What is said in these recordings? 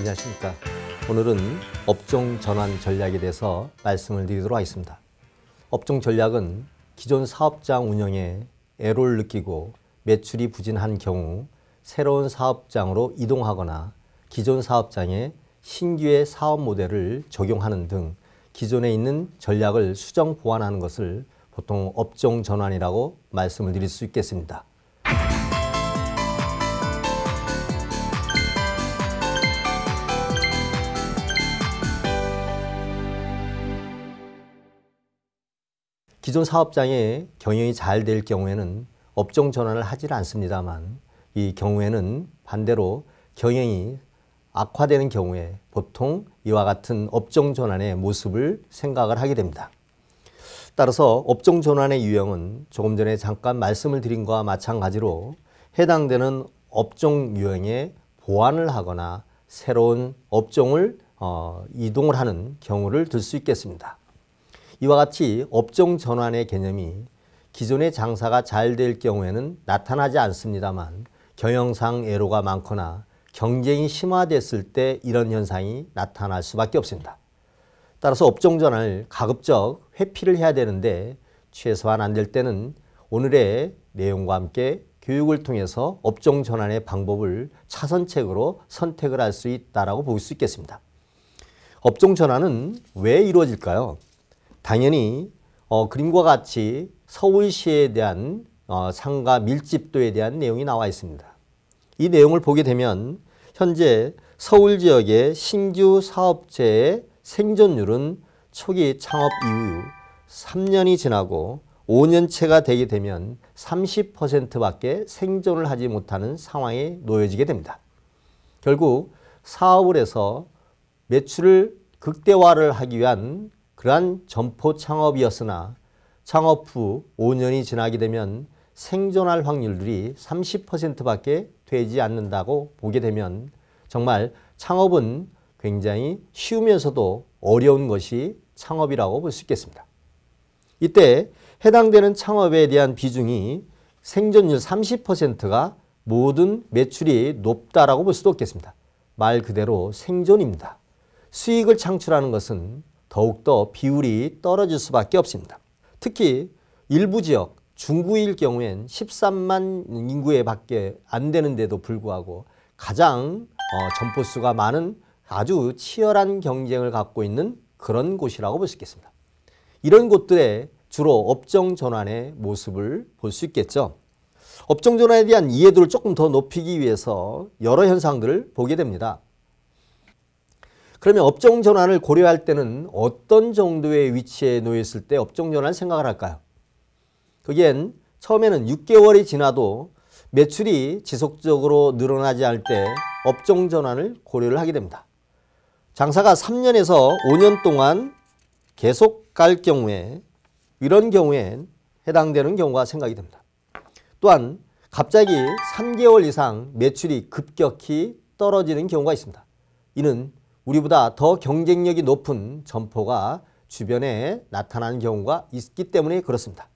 안녕하십니까. 오늘은 업종 전환 전략에 대해서 말씀을 드리도록 하겠습니다. 업종 전략은 기존 사업장 운영에 애로를 느끼고 매출이 부진한 경우 새로운 사업장으로 이동하거나 기존 사업장에 신규의 사업 모델을 적용하는 등 기존에 있는 전략을 수정 보완하는 것을 보통 업종 전환이라고 말씀을 드릴 수 있겠습니다. 기존 사업장의 경영이 잘 될 경우에는 업종 전환을 하지 않습니다만, 이 경우에는 반대로 경영이 악화되는 경우에 보통 이와 같은 업종 전환의 모습을 생각을 하게 됩니다. 따라서 업종 전환의 유형은 조금 전에 잠깐 말씀을 드린 것과 마찬가지로 해당되는 업종 유형에 보완을 하거나 새로운 업종을 이동을 하는 경우를 들 수 있겠습니다. 이와 같이 업종 전환의 개념이 기존의 장사가 잘 될 경우에는 나타나지 않습니다만, 경영상 애로가 많거나 경쟁이 심화됐을 때 이런 현상이 나타날 수밖에 없습니다. 따라서 업종 전환을 가급적 회피를 해야 되는데, 최소한 안 될 때는 오늘의 내용과 함께 교육을 통해서 업종 전환의 방법을 차선책으로 선택을 할 수 있다고 볼 수 있겠습니다. 업종 전환은 왜 이루어질까요? 당연히 그림과 같이 서울시에 대한 상가 밀집도에 대한 내용이 나와 있습니다. 이 내용을 보게 되면 현재 서울 지역의 신규 사업체의 생존율은 초기 창업 이후 3년이 지나고 5년째가 되게 되면 30%밖에 생존을 하지 못하는 상황에 놓여지게 됩니다. 결국 사업을 해서 매출을 극대화를 하기 위한 그러한 점포 창업이었으나 창업 후 5년이 지나게 되면 생존할 확률들이 30%밖에 되지 않는다고 보게 되면 정말 창업은 굉장히 쉬우면서도 어려운 것이 창업이라고 볼 수 있겠습니다. 이때 해당되는 창업에 대한 비중이 생존율 30%가 모든 매출이 높다라고 볼 수도 없겠습니다. 말 그대로 생존입니다. 수익을 창출하는 것은 더욱더 비율이 떨어질 수밖에 없습니다. 특히 일부 지역, 중구일 경우엔 13만 인구에 밖에 안 되는데도 불구하고 가장 점포수가 많은 아주 치열한 경쟁을 갖고 있는 그런 곳이라고 볼 수 있겠습니다. 이런 곳들에 주로 업종 전환의 모습을 볼 수 있겠죠. 업종 전환에 대한 이해도를 조금 더 높이기 위해서 여러 현상들을 보게 됩니다. 그러면 업종 전환을 고려할 때는 어떤 정도의 위치에 놓여 있을 때 업종 전환을 생각을 할까요? 그게 처음에는 6개월이 지나도 매출이 지속적으로 늘어나지 않을 때 업종 전환을 고려를 하게 됩니다. 장사가 3년에서 5년 동안 계속 갈 경우에, 이런 경우엔 해당되는 경우가 생각이 됩니다. 또한 갑자기 3개월 이상 매출이 급격히 떨어지는 경우가 있습니다. 이는 우리보다 더 경쟁력이 높은 점포가 주변에 나타나는 경우가 있기 때문에 그렇습니다.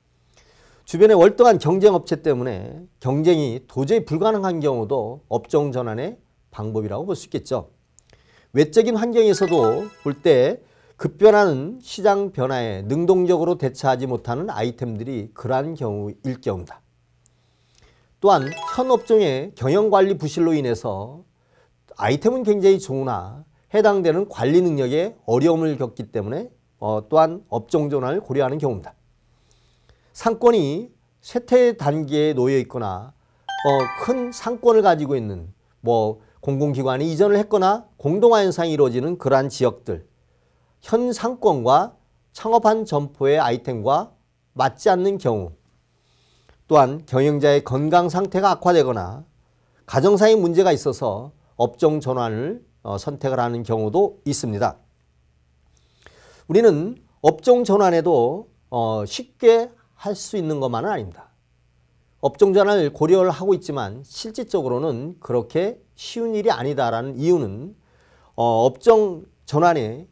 주변에 월등한 경쟁업체 때문에 경쟁이 도저히 불가능한 경우도 업종 전환의 방법이라고 볼 수 있겠죠. 외적인 환경에서도 볼 때 급변하는 시장 변화에 능동적으로 대처하지 못하는 아이템들이 그러한 경우일 경우입니다. 또한 현 업종의 경영관리 부실로 인해서 아이템은 굉장히 좋으나 해당되는 관리 능력에 어려움을 겪기 때문에 또한 업종 전환을 고려하는 경우입니다. 상권이 쇠퇴 단계에 놓여 있거나 큰 상권을 가지고 있는 공공기관이 이전을 했거나 공동화 현상이 이루어지는 그러한 지역들, 현 상권과 창업한 점포의 아이템과 맞지 않는 경우, 또한 경영자의 건강 상태가 악화되거나 가정상의 문제가 있어서 업종 전환을 선택을 하는 경우도 있습니다. 우리는 업종 전환에도 쉽게 할 수 있는 것만은 아닙니다. 업종 전환을 고려를 하고 있지만 실질적으로는 그렇게 쉬운 일이 아니다라는 이유는 업종 전환에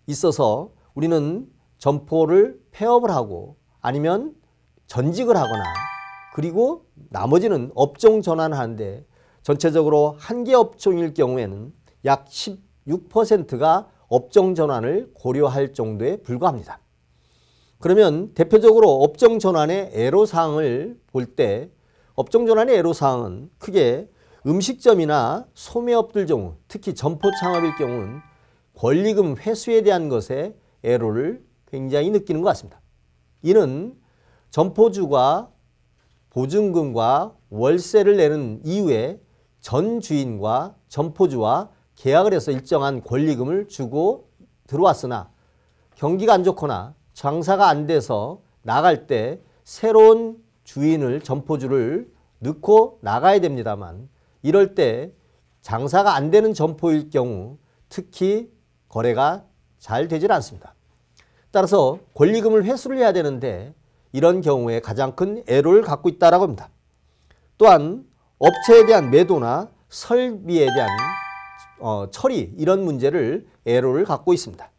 있어서 우리는 점포를 폐업을 하고 아니면 전직을 하거나 그리고 나머지는 업종 전환을 하는데 전체적으로 한 개 업종일 경우에는 약 16%가 업종 전환을 고려할 정도에 불과합니다. 그러면 대표적으로 업종 전환의 애로사항을 볼 때 업종 전환의 애로사항은 크게 음식점이나 소매업들 경우, 특히 점포 창업일 경우는 권리금 회수에 대한 것에 애로를 굉장히 느끼는 것 같습니다. 이는 점포주가 보증금과 월세를 내는 이후에 전 주인과 점포주와 계약을 해서 일정한 권리금을 주고 들어왔으나 경기가 안 좋거나 장사가 안 돼서 나갈 때 새로운 주인을 점포주를 넣고 나가야 됩니다만 이럴 때 장사가 안 되는 점포일 경우 특히 거래가 잘 되질 않습니다. 따라서 권리금을 회수를 해야 되는데 이런 경우에 가장 큰 애로를 갖고 있다고 합니다. 또한 업체에 대한 매도나 설비에 대한 처리 이런 문제를 애로를 갖고 있습니다.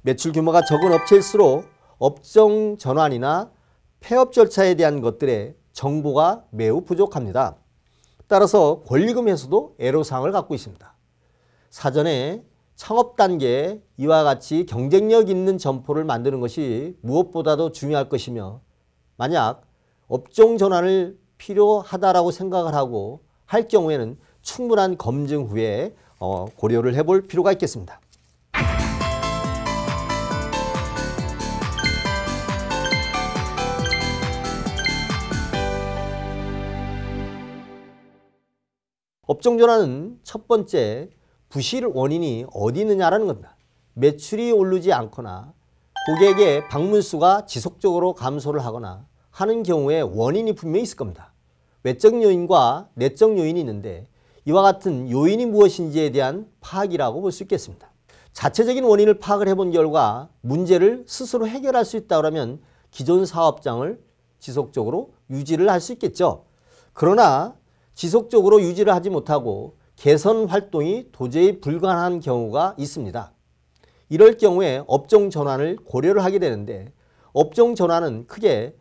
매출 규모가 적은 업체일수록 업종 전환이나 폐업 절차에 대한 것들의 정보가 매우 부족합니다. 따라서 권리금 회수도 애로사항을 갖고 있습니다. 사전에 창업 단계에 이와 같이 경쟁력 있는 점포를 만드는 것이 무엇보다도 중요할 것이며 만약 업종 전환을 필요하다라고 생각을 하고 할 경우에는 충분한 검증 후에 고려를 해볼 필요가 있겠습니다. 업종 전환은 첫 번째 부실 원인이 어디 있느냐라는 겁니다. 매출이 오르지 않거나 고객의 방문 수가 지속적으로 감소를 하거나 하는 경우에 원인이 분명히 있을 겁니다. 외적 요인과 내적 요인이 있는데 이와 같은 요인이 무엇인지에 대한 파악이라고 볼 수 있겠습니다. 자체적인 원인을 파악을 해본 결과 문제를 스스로 해결할 수 있다고 하면 기존 사업장을 지속적으로 유지를 할 수 있겠죠. 그러나 지속적으로 유지를 하지 못하고 개선 활동이 도저히 불가능한 경우가 있습니다. 이럴 경우에 업종 전환을 고려를 하게 되는데 업종 전환은 크게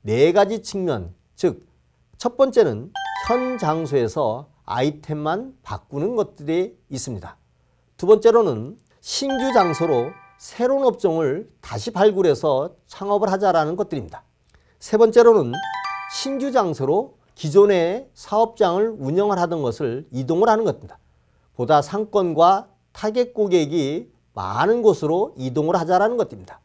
4가지 측면, 즉 첫 번째는 현 장소에서 아이템만 바꾸는 것들이 있습니다. 두 번째로는 신규 장소로 새로운 업종을 다시 발굴해서 창업을 하자라는 것들입니다. 세 번째로는 신규 장소로 기존의 사업장을 운영을 하던 것을 이동을 하는 것입니다. 보다 상권과 타겟 고객이 많은 곳으로 이동을 하자라는 것입니다.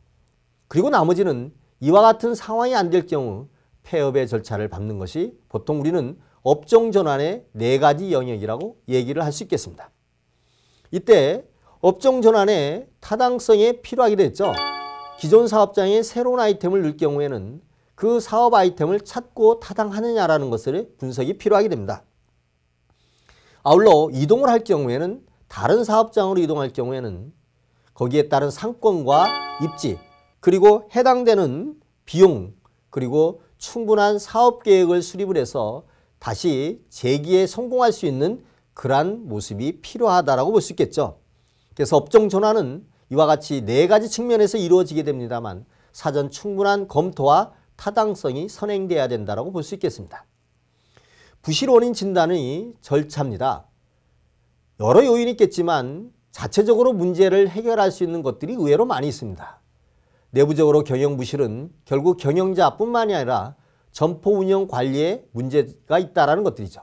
그리고 나머지는 이와 같은 상황이 안 될 경우 폐업의 절차를 밟는 것이 보통 우리는 업종 전환의 4가지 영역이라고 얘기를 할 수 있겠습니다. 이때 업종 전환의 타당성이 필요하게 됐죠. 기존 사업장에 새로운 아이템을 넣을 경우에는 그 사업 아이템을 찾고 타당하느냐라는 것을 분석이 필요하게 됩니다. 아울러 이동을 할 경우에는 다른 사업장으로 이동할 경우에는 거기에 따른 상권과 입지 그리고 해당되는 비용 그리고 충분한 사업 계획을 수립을 해서 다시 재기에 성공할 수 있는 그러한 모습이 필요하다고 볼 수 있겠죠. 그래서 업종 전환은 이와 같이 4가지 측면에서 이루어지게 됩니다만 사전 충분한 검토와 타당성이 선행돼야 된다고 볼 수 있겠습니다. 부실 원인 진단의 절차입니다. 여러 요인이 있겠지만 자체적으로 문제를 해결할 수 있는 것들이 의외로 많이 있습니다. 내부적으로 경영 부실은 결국 경영자뿐만이 아니라 점포 운영 관리에 문제가 있다는 것들이죠.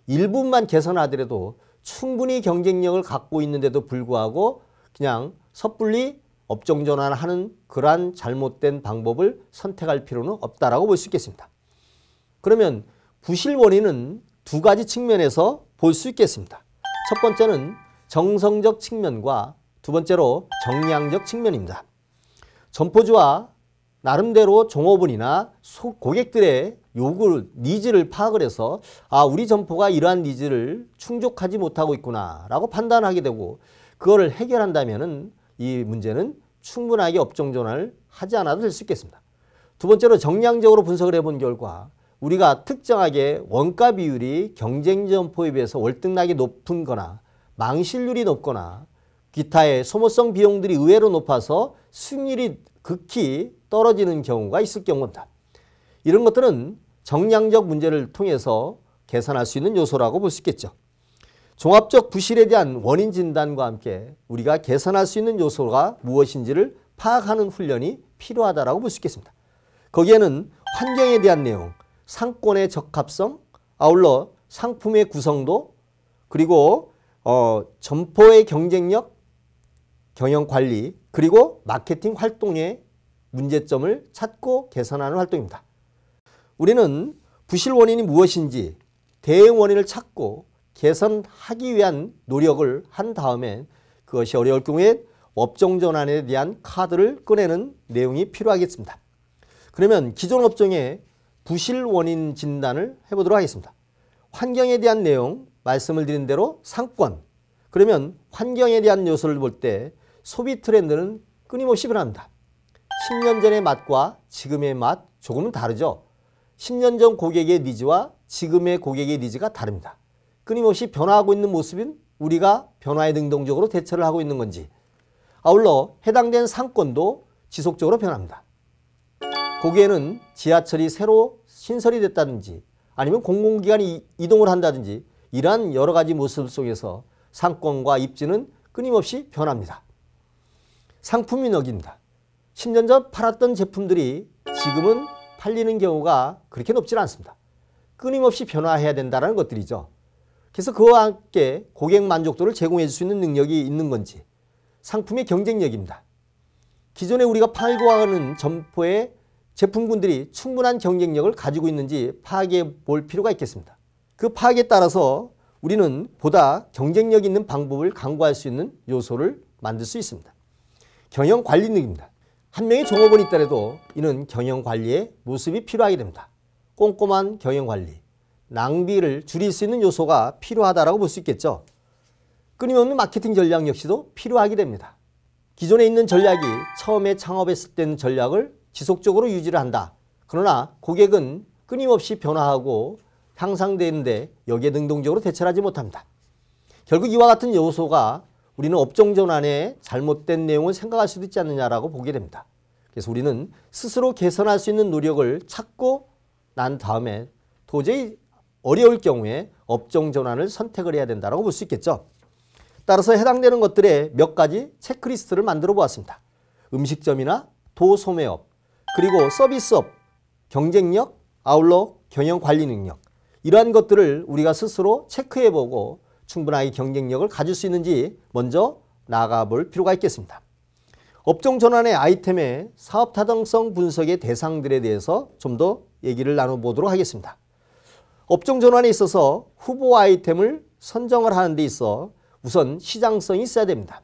일부만 개선하더라도 충분히 경쟁력을 갖고 있는데도 불구하고 그냥 섣불리 업종 전환을 하는 그러한 잘못된 방법을 선택할 필요는 없다라고 볼 수 있겠습니다. 그러면 부실 원인은 2가지 측면에서 볼 수 있겠습니다. 첫 번째는 정성적 측면과 두 번째로 정량적 측면입니다. 점포주와 나름대로 종업원이나 고객들의 요구, 니즈를 파악을 해서 우리 점포가 이러한 니즈를 충족하지 못하고 있구나 라고 판단하게 되고 그거를 해결한다면 이 문제는 충분하게 업종 전환을 하지 않아도 될 수 있겠습니다. 두 번째로 정량적으로 분석을 해본 결과 우리가 특정하게 원가 비율이 경쟁 점포에 비해서 월등하게 높은 거나 망실률이 높거나 기타의 소모성 비용들이 의외로 높아서 수익률이 극히 떨어지는 경우가 있을 경우입니다. 이런 것들은 정량적 문제를 통해서 개선할 수 있는 요소라고 볼 수 있겠죠. 종합적 부실에 대한 원인 진단과 함께 우리가 개선할 수 있는 요소가 무엇인지를 파악하는 훈련이 필요하다고 볼 수 있겠습니다. 거기에는 환경에 대한 내용, 상권의 적합성, 아울러 상품의 구성도, 그리고 점포의 경쟁력, 경영관리, 그리고 마케팅 활동의 문제점을 찾고 개선하는 활동입니다. 우리는 부실 원인이 무엇인지 대응 원인을 찾고 개선하기 위한 노력을 한 다음에 그것이 어려울 경우에 업종 전환에 대한 카드를 꺼내는 내용이 필요하겠습니다. 그러면 기존 업종의 부실 원인 진단을 해보도록 하겠습니다. 환경에 대한 내용, 말씀을 드린 대로 상권. 그러면 환경에 대한 요소를 볼 때 소비 트렌드는 끊임없이 변합니다. 10년 전의 맛과 지금의 맛 조금은 다르죠. 10년 전 고객의 니즈와 지금의 고객의 니즈가 다릅니다. 끊임없이 변화하고 있는 모습인 우리가 변화에 능동적으로 대처를 하고 있는 건지, 아울러 해당된 상권도 지속적으로 변합니다. 거기에는 지하철이 새로 신설이 됐다든지 아니면 공공기관이 이동을 한다든지 이러한 여러 가지 모습 속에서 상권과 입지는 끊임없이 변합니다. 상품이 넉입니다. 10년 전 팔았던 제품들이 지금은 팔리는 경우가 그렇게 높지는 않습니다. 끊임없이 변화해야 된다는 것들이죠. 그래서 그와 함께 고객 만족도를 제공해 줄 수 있는 능력이 있는 건지, 상품의 경쟁력입니다. 기존에 우리가 팔고 하는 점포의 제품군들이 충분한 경쟁력을 가지고 있는지 파악해 볼 필요가 있겠습니다. 그 파악에 따라서 우리는 보다 경쟁력 있는 방법을 강구할 수 있는 요소를 만들 수 있습니다. 경영관리 능력입니다. 한 명의 종업원이 있더라도 이는 경영관리의 모습이 필요하게 됩니다. 꼼꼼한 경영관리, 낭비를 줄일 수 있는 요소가 필요하다고 볼 수 있겠죠. 끊임없는 마케팅 전략 역시도 필요하게 됩니다. 기존에 있는 전략이 처음에 창업했을 때는 전략을 지속적으로 유지를 한다. 그러나 고객은 끊임없이 변화하고 향상되는데 여기에 능동적으로 대처를 하지 못합니다. 결국 이와 같은 요소가 우리는 업종 전환에 잘못된 내용을 생각할 수도 있지 않느냐라고 보게 됩니다. 그래서 우리는 스스로 개선할 수 있는 노력을 찾고 난 다음에 도저히 어려울 경우에 업종 전환을 선택을 해야 된다고 볼 수 있겠죠. 따라서 해당되는 것들의 몇 가지 체크리스트를 만들어 보았습니다. 음식점이나 도소매업, 그리고 서비스업, 경쟁력, 아울러 경영관리 능력, 이러한 것들을 우리가 스스로 체크해보고 충분하게 경쟁력을 가질 수 있는지 먼저 나아가 볼 필요가 있겠습니다. 업종 전환의 아이템의 사업 타당성 분석의 대상들에 대해서 좀 더 얘기를 나눠보도록 하겠습니다. 업종 전환에 있어서 후보 아이템을 선정을 하는 데 있어 우선 시장성이 있어야 됩니다.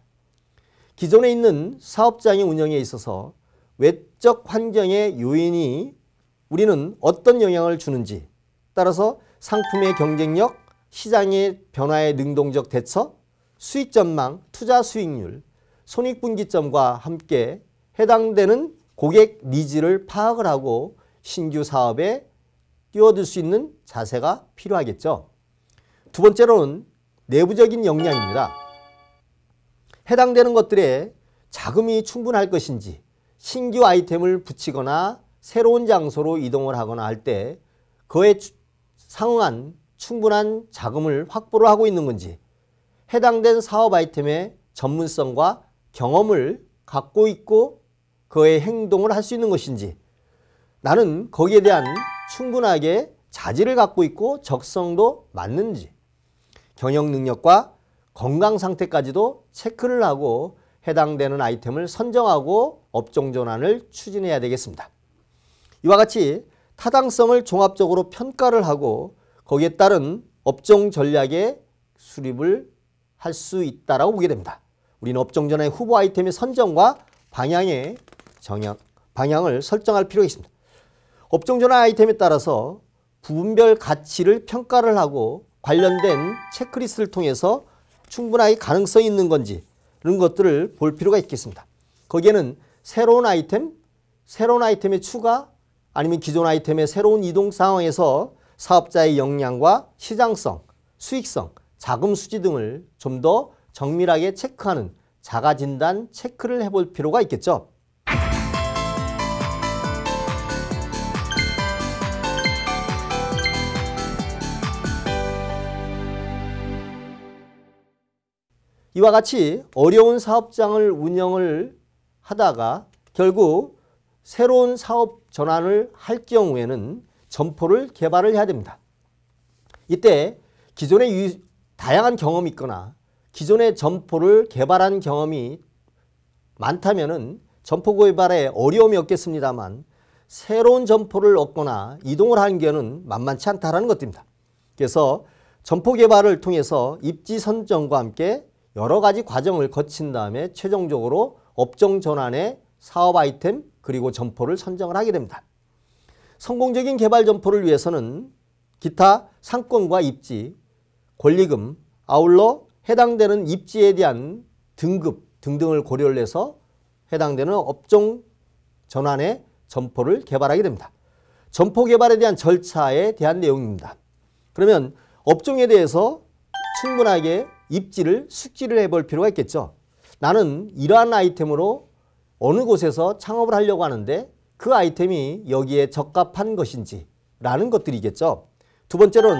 기존에 있는 사업장의 운영에 있어서 외적 환경의 요인이 우리는 어떤 영향을 주는지, 따라서 상품의 경쟁력, 시장의 변화에 능동적 대처, 수익 전망, 투자 수익률, 손익분기점과 함께 해당되는 고객 니즈를 파악을 하고 신규 사업에 뛰어들 수 있는 자세가 필요하겠죠. 두 번째로는 내부적인 역량입니다. 해당되는 것들에 자금이 충분할 것인지, 신규 아이템을 붙이거나 새로운 장소로 이동을 하거나 할 때 그에 상응한 충분한 자금을 확보를 하고 있는 건지, 해당된 사업 아이템의 전문성과 경험을 갖고 있고 그의 행동을 할 수 있는 것인지, 나는 거기에 대한 충분하게 자질을 갖고 있고 적성도 맞는지, 경영 능력과 건강 상태까지도 체크를 하고 해당되는 아이템을 선정하고 업종 전환을 추진해야 되겠습니다. 이와 같이 타당성을 종합적으로 평가를 하고 거기에 따른 업종 전략의 수립을 할 수 있다고 보게 됩니다. 우리는 업종 전환의 후보 아이템의 선정과 방향을 설정할 필요가 있습니다. 업종 전환 아이템에 따라서 부분별 가치를 평가를 하고 관련된 체크리스트를 통해서 충분하게 가능성이 있는 건지 이런 것들을 볼 필요가 있겠습니다. 거기에는 새로운 아이템의 추가, 아니면 기존 아이템의 새로운 이동 상황에서 사업자의 역량과 시장성, 수익성, 자금 수지 등을 좀 더 정밀하게 체크하는 자가진단 체크를 해볼 필요가 있겠죠. 이와 같이 어려운 사업장을 운영을 하다가 결국 새로운 사업 전환을 할 경우에는 점포를 개발을 해야 됩니다. 이때 기존에 다양한 경험이 있거나 기존의 점포를 개발한 경험이 많다면은 점포 개발에 어려움이 없겠습니다만 새로운 점포를 얻거나 이동을 하는 경우는 만만치 않다라는 것들입니다. 그래서 점포 개발을 통해서 입지 선정과 함께 여러 가지 과정을 거친 다음에 최종적으로 업종 전환의 사업 아이템 그리고 점포를 선정을 하게 됩니다. 성공적인 개발 점포를 위해서는 기타 상권과 입지, 권리금, 아울러 해당되는 입지에 대한 등급 등등을 고려를 해서 해당되는 업종 전환의 점포를 개발하게 됩니다. 점포 개발에 대한 절차에 대한 내용입니다. 그러면 업종에 대해서 충분하게 입지를 숙지를 해볼 필요가 있겠죠. 나는 이러한 아이템으로 어느 곳에서 창업을 하려고 하는데 그 아이템이 여기에 적합한 것인지 라는 것들이겠죠. 두 번째로는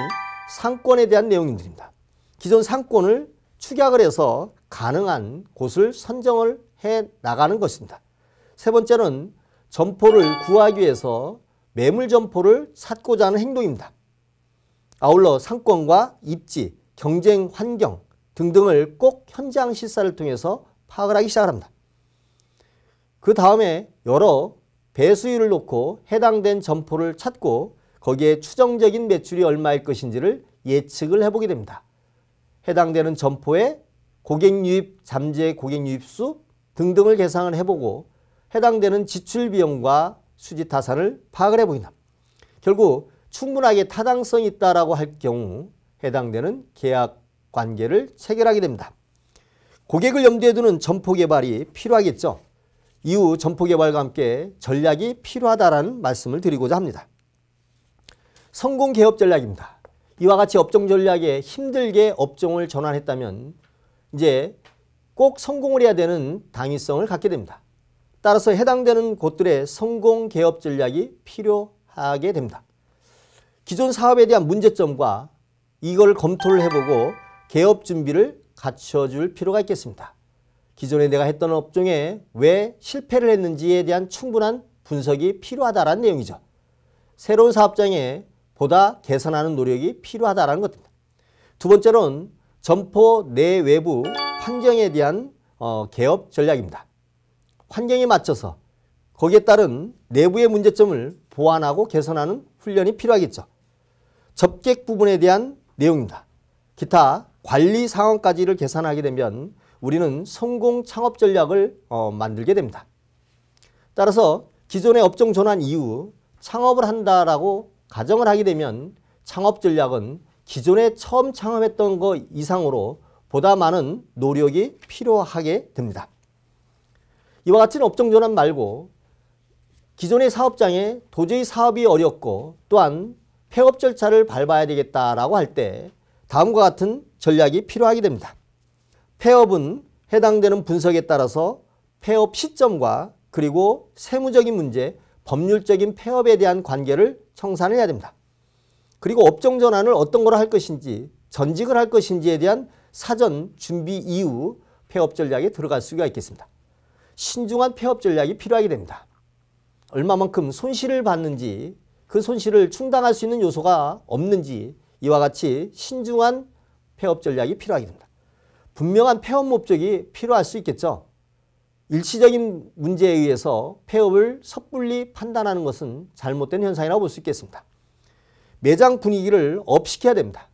상권에 대한 내용들입니다. 기존 상권을 축약을 해서 가능한 곳을 선정을 해 나가는 것입니다. 세 번째는 점포를 구하기 위해서 매물 점포를 찾고자 하는 행동입니다. 아울러 상권과 입지, 경쟁 환경 등등을 꼭 현장 실사를 통해서 파악을 하기 시작합니다. 그 다음에 여러 배수율을 놓고 해당된 점포를 찾고 거기에 추정적인 매출이 얼마일 것인지를 예측을 해보게 됩니다. 해당되는 점포의 고객 유입, 잠재 고객 유입 수 등등을 계산을 해보고 해당되는 지출 비용과 수지 타산을 파악을 해보인다. 결국 충분하게 타당성이 있다라고 할 경우 해당되는 계약 관계를 체결하게 됩니다. 고객을 염두에 두는 점포 개발이 필요하겠죠. 이후 점포 개발과 함께 전략이 필요하다라는 말씀을 드리고자 합니다. 성공 개업 전략입니다. 이와 같이 업종 전략에 힘들게 업종을 전환했다면 이제 꼭 성공을 해야 되는 당위성을 갖게 됩니다. 따라서 해당되는 곳들의 성공 개업 전략이 필요하게 됩니다. 기존 사업에 대한 문제점과 이걸 검토를 해보고 개업 준비를 갖춰줄 필요가 있겠습니다. 기존에 내가 했던 업종에 왜 실패를 했는지에 대한 충분한 분석이 필요하다는 내용이죠. 새로운 사업장에 보다 개선하는 노력이 필요하다는 것입니다. 두 번째로는 점포 내외부 환경에 대한 개업 전략입니다. 환경에 맞춰서 거기에 따른 내부의 문제점을 보완하고 개선하는 훈련이 필요하겠죠. 접객 부분에 대한 내용입니다. 기타 관리 상황까지를 계산하게 되면 우리는 성공 창업 전략을 만들게 됩니다. 따라서 기존의 업종 전환 이후 창업을 한다라고 가정을 하게 되면 창업 전략은 기존에 처음 창업했던 것 이상으로 보다 많은 노력이 필요하게 됩니다. 이와 같은 업종 전환 말고 기존의 사업장에 도저히 사업이 어렵고 또한 폐업 절차를 밟아야 되겠다라고 할 때 다음과 같은 전략이 필요하게 됩니다. 폐업은 해당되는 분석에 따라서 폐업 시점과 그리고 세무적인 문제, 법률적인 폐업에 대한 관계를 청산을 해야 됩니다. 그리고 업종 전환을 어떤 걸 할 것인지, 전직을 할 것인지에 대한 사전 준비 이후 폐업 전략에 들어갈 수가 있겠습니다. 신중한 폐업 전략이 필요하게 됩니다. 얼마만큼 손실을 받는지, 그 손실을 충당할 수 있는 요소가 없는지 이와 같이 신중한 폐업 전략이 필요하게 됩니다. 분명한 폐업 목적이 필요할 수 있겠죠. 일시적인 문제에 의해서 폐업을 섣불리 판단하는 것은 잘못된 현상이라고 볼 수 있겠습니다. 매장 분위기를 업시켜야 됩니다.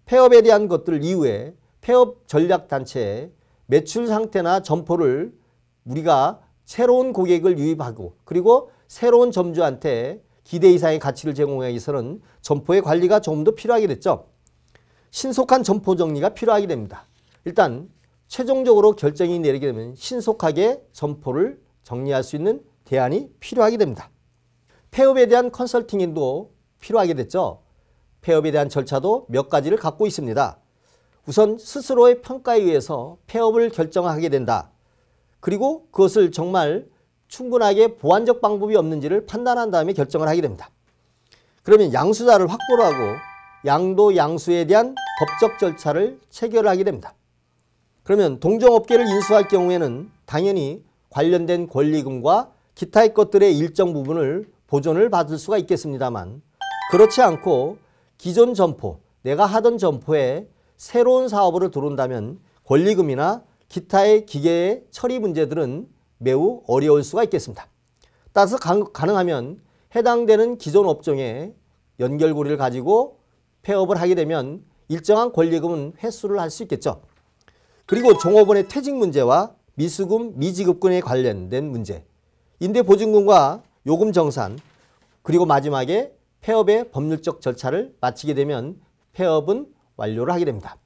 폐업에 대한 것들 이후에 폐업 전략 단체에 매출 상태나 점포를 우리가 새로운 고객을 유입하고 그리고 새로운 점주한테 기대 이상의 가치를 제공하기 위해서는 점포의 관리가 조금 더 필요하게 됐죠. 신속한 점포 정리가 필요하게 됩니다. 일단 최종적으로 결정이 내리게 되면 신속하게 점포를 정리할 수 있는 대안이 필요하게 됩니다. 폐업에 대한 컨설팅도 필요하게 됐죠. 폐업에 대한 절차도 몇 가지를 갖고 있습니다. 우선 스스로의 평가에 의해서 폐업을 결정하게 된다. 그리고 그것을 정말 충분하게 보완적 방법이 없는지를 판단한 다음에 결정을 하게 됩니다. 그러면 양수자를 확보를 하고 양도 양수에 대한 법적 절차를 체결하게 됩니다. 그러면 동종업계를 인수할 경우에는 당연히 관련된 권리금과 기타의 것들의 일정 부분을 보존을 받을 수가 있겠습니다만, 그렇지 않고 기존 점포, 내가 하던 점포에 새로운 사업으로 들어온다면 권리금이나 기타의 기계의 처리 문제들은 매우 어려울 수가 있겠습니다. 따라서 가능하면 해당되는 기존 업종의 연결고리를 가지고 폐업을 하게 되면 일정한 권리금은 회수를 할 수 있겠죠. 그리고 종업원의 퇴직 문제와 미수금, 미지급금에 관련된 문제, 임대보증금과 요금 정산, 그리고 마지막에 폐업의 법률적 절차를 마치게 되면 폐업은 완료를 하게 됩니다.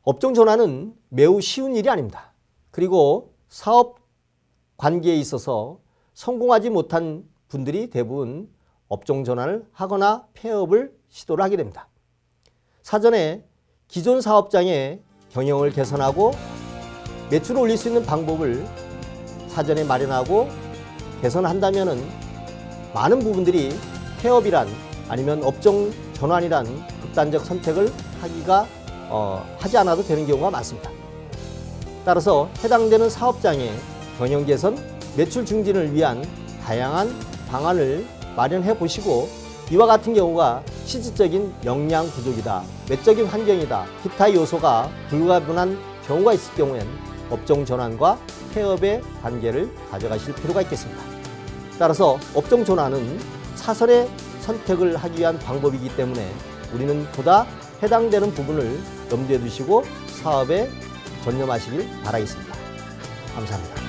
업종 전환은 매우 쉬운 일이 아닙니다. 그리고 사업 관계에 있어서 성공하지 못한 분들이 대부분 업종 전환을 하거나 폐업을 시도를 하게 됩니다. 사전에 기존 사업장의 경영을 개선하고 매출을 올릴 수 있는 방법을 사전에 마련하고 개선한다면 많은 부분들이 폐업이란 아니면 업종 전환이란 극단적 선택을 하지 않아도 되는 경우가 많습니다. 따라서 해당되는 사업장의 경영 개선, 매출 증진을 위한 다양한 방안을 마련해 보시고, 이와 같은 경우가 실질적인 역량 부족이다, 외적인 환경이다, 기타 요소가 불가분한 경우가 있을 경우엔 업종 전환과 폐업의 단계를 가져가실 필요가 있겠습니다. 따라서 업종 전환은 차선의 선택을 하기 위한 방법이기 때문에 우리는 보다 해당되는 부분을 염두에 두시고 사업에 전념하시길 바라겠습니다. 감사합니다.